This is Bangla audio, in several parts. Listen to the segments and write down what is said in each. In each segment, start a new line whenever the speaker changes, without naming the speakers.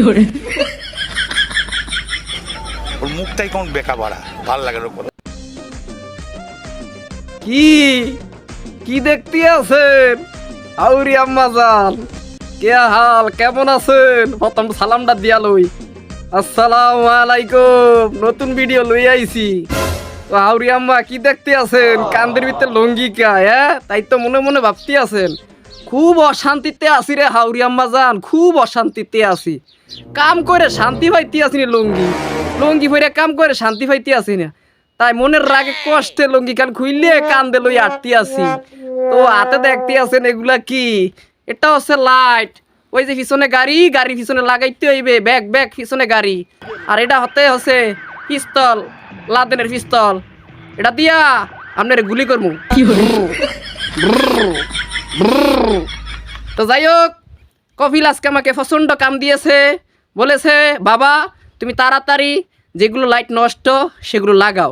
ওর মুখটাই কেমন বেকা বাড়া, ভাল লাগে ওর কথা।
কি কি দেখতে আছেন আউরি আম্মাজান? কে হাল, কেমন আছেন? প্রথম সালামটা দিয়া লই। আসসালামু আলাইকুম। নতুন ভিডিও লই আইছি। তো আউরি আম্মা কি দেখতে আছেন? কান্দের ভিতরে লঙ্গি কা? হ্যাঁ, তাই তো মনে মনে ভাবতে আছেন। খুব অশান্তিতে আছি রে হাউরি আম্মাজান, খুব অশান্তিতে আছি। কাম করে শান্তি পাইতে আসি না, লঙ্গি লঙ্গি ভরে কাম করে শান্তি পাইতে আসি না। তাই মনের রাগে কষ্টে লঙ্গি কান খুইলে কান্দে লই আটতে আসি। তো হাতে দেখতে আছেন এগুলা কি? এটা হচ্ছে লাইট। ওই যে পিছনে গাড়ি, গাড়ি পিছনে লাগাইতে হইবে, ব্যাগ ব্যাগ পিছনে গাড়ি। আর এটা হচ্ছে পিস্তল, লাদেনের পিস্তল। এটা দিয়া আপনার গুলি করবো। তো যাই হোক, কপিল আজকে আমাকে প্রচণ্ড কাম দিয়েছে। বলেছে বাবা তুমি তাড়াতাড়ি যেগুলো লাইট নষ্ট সেগুলো লাগাও।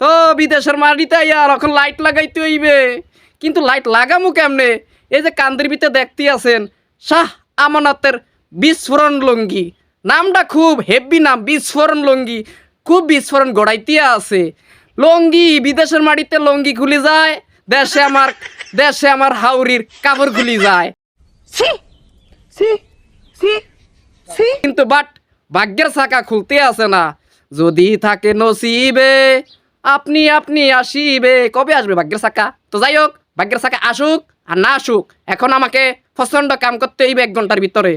তো বিদেশের মাটিতে আর এখন লাইট লাগাইতে হইবে, কিন্তু লাইট লাগামু কেমনে? এই যে কান্দের ভিতরে দেখতে আছেন শাহ আমানতের বিস্ফোরণ লঙ্গি। নামটা খুব হেভি নাম, বিস্ফোরণ লঙ্গি। খুব বিস্ফোরণ গড়াইতে আছে লঙ্গি। বিদেশের মাটিতে লঙ্গি খুলে যায়, দেশে আমার হাউরির কাপড় খুলি যায়। কিন্তু বাট ভাগ্যের চাকা খুলতে আছে না। যদি থাকে নসিবে আপনি আপনি আসিবে। কবে আসবে ভাগ্যের চাকা? তো যাই হোক, ভাগ্যের চাকা আসুক আর না আসুক, এখন আমাকে প্রচণ্ড কাম করতে হইবে 1 ঘন্টার ভিতরে।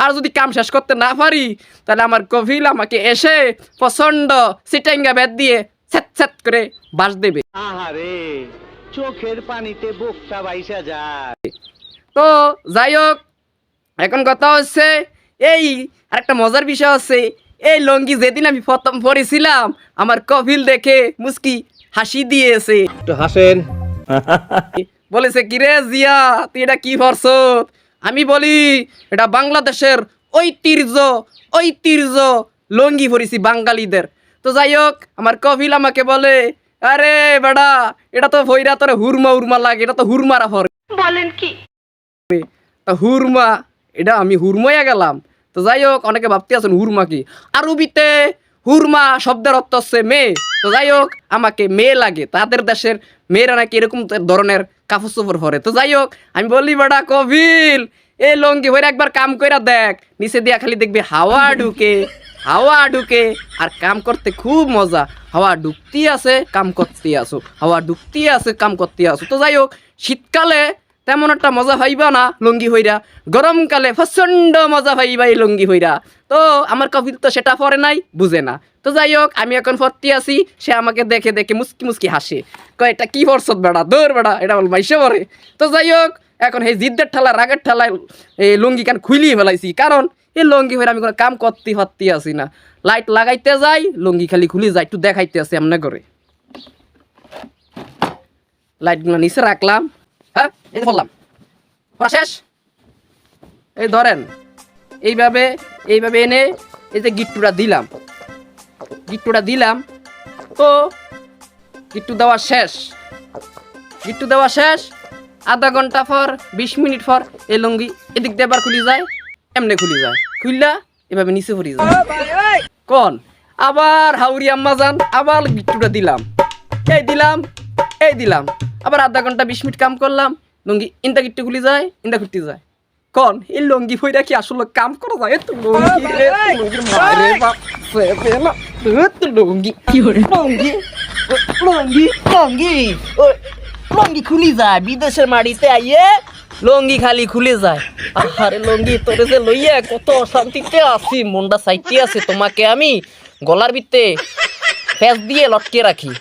আর যদি কাম শেষ করতে না পারি, তাহলে আমার কপিল আমাকে এসে প্রচণ্ড সিটাঙ্গা বেদ দিয়ে ছ্যাত ছ্যাত করে বাস দেবে।
আহারে, চোখের পানিতে বুকটা বাইসা যায়।
তো যাই হোক, এখন কথা হচ্ছে এই আরেকটা মজার বিষয় হচ্ছে, এই লঙ্গি যেদিন আমি প্রথম পরেছিলাম, আমার কপিল দেখে মুস্কি হাসি দিয়েছে।
একটু হাসেন।
বলেছে কিরে জিয়া তুই এটা কি পরছ? আমি বলি এটা বাংলাদেশের ঐতিহ্য লঙ্গি পরেছি বাঙালিদের। তো যাই হোক, আমার কপিল আমাকে বলে আরে বেটা এটা তো ভৈরা তোর হুরমা লাগে, এটা তো হুরমারা পরে।
বলেন কি?
হুরমা, এটা আমি হুরমাইয়া গেলাম। তো যাই হোক, অনেকে ভাবতে আছেন হুরমা কি। আরবিতে হুরমা শব্দের অর্থ হচ্ছে মেয়ে। তো যাই হোক, আমাকে মেয়ে লাগে। তাদের দেশের মেয়েরা নাকি এরকম ধরনের কাপড় চোপড় পরে। তো যাই হোক, আমি বলি বেটা কপিল এই লঙ্গি হয়ে একবার কাম কইরা দেখ, নিচে দিয়া খালি দেখবি হাওয়া ঢুকে আর কাম করতে খুব মজা। হাওয়া ঢুকতে আছে কাম করতে আসো, হাওয়া ঢুকতে আছে কাম করতে আসো। তো যাই হোক, শীতকালে তেমন একটা মজা পাইবা না লঙ্গি হইরা, গরমকালে প্রচণ্ড মজা পাইবা এই লঙ্গি হইরা। তো আমার কপিল তো সেটা পরে নাই, বুঝে না। তো যাই হোক, আমি এখন ভর্তি আছি, সে আমাকে দেখে দেখে মুস্কি হাসে, কয় এটা কি পরছত বেড়া, দৌড় বেড়া, এটা বল মাইসে পরে। তো যাই হোক, এখন এই জিদ্দের ঠালা রাগের ঠালায় এই লঙ্গি কান খুইলিয়ে ফেলাইছি, কারণ এই লঙ্গি হইরা আমি কোনো কাম করতে পারতে আসি না। লাইট লাগাইতে যাই, লঙ্গি খালি খুলি যায়। একটু দেখাইতে আসি এমনি করে। লাইটগুলো নিচে রাখলাম, হ্যাঁ এই যে বললাম শেষ। এই ধরেন এইভাবে এনে এই যে গিট্টুটা দিলাম। তো গিট্টু দেওয়া শেষ। আধা ঘন্টা পর 20 মিনিট পর এই লঙ্গি এদিক দিয়ে আবার খুলি যায়, এমনি খুললা এভাবে নিচে পড়ি যায়। কোন আবার হাউরি আম্মা যান, আবার গিট্টুটা দিলাম, আবার আধা ঘন্টা 20 মিনিট কাম করলাম, লঙ্গি ইন্দা গিট্টু খুলি যায়, ইন্দা খুঁজতে যায়। কোন এই লঙ্গি ফইরা কি আসলে কাম করা যায়? লঙ্গি খুলি যায় বিদেশের মাটিতে আইয়ে, লঙ্গি খালি খুলে যায়। আরে লঙ্গি তোরে যে লইয়া কত অশান্তিতে আছি, মনটা চাইতে আছে তোমাকে আমি গলার ভিতরে ফেস দিয়ে লটকে রাখি।